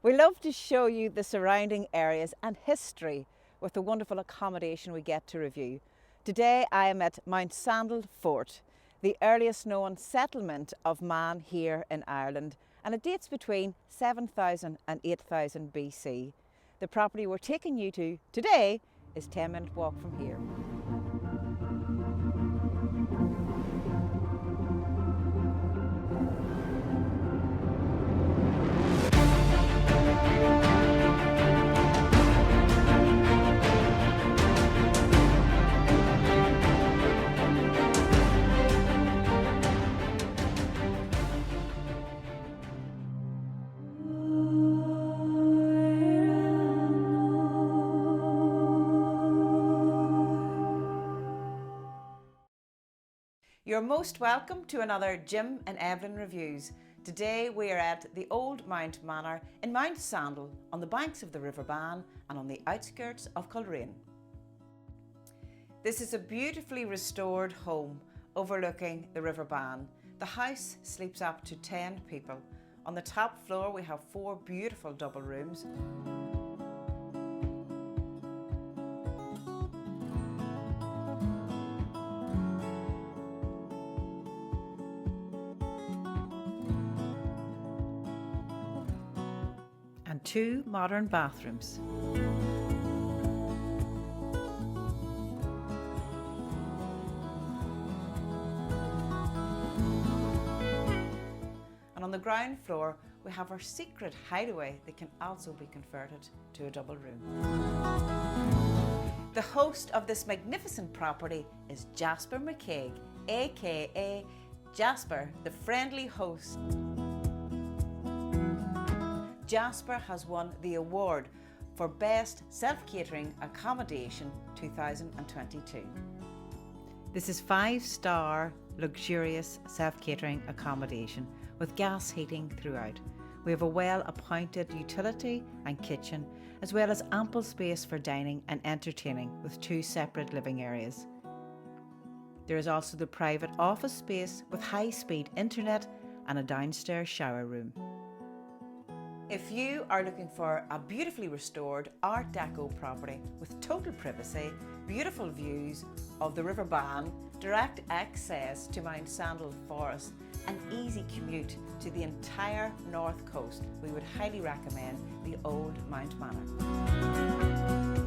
We love to show you the surrounding areas and history with the wonderful accommodation we get to review. Today I am at Mount Sandal Fort, the earliest known settlement of man here in Ireland, and it dates between 7000 and 8000 BC. The property we're taking you to today is 10-minute walk from here. You're most welcome to another Jim and Evelyn Reviews. Today we are at the Old Mount Manor in Mount Sandal on the banks of the River Bann and on the outskirts of Coleraine. This is a beautifully restored home overlooking the River Bann. The house sleeps up to 10 people. On the top floor we have 4 beautiful double rooms. And 2 modern bathrooms. And on the ground floor we have our secret hideaway that can also be converted to a double room. The host of this magnificent property is Jasper McCaig, aka Jasper, the friendly host. Jasper has won the award for Best Self-Catering Accommodation 2022. This is 5-star luxurious self-catering accommodation with gas heating throughout. We have a well-appointed utility and kitchen, as well as ample space for dining and entertaining with 2 separate living areas. There is also the private office space with high-speed internet and a downstairs shower room. If you are looking for a beautifully restored Art Deco property with total privacy, beautiful views of the River Bann, direct access to Mount Sandal Forest, and easy commute to the entire north coast, we would highly recommend the Old Mount Manor.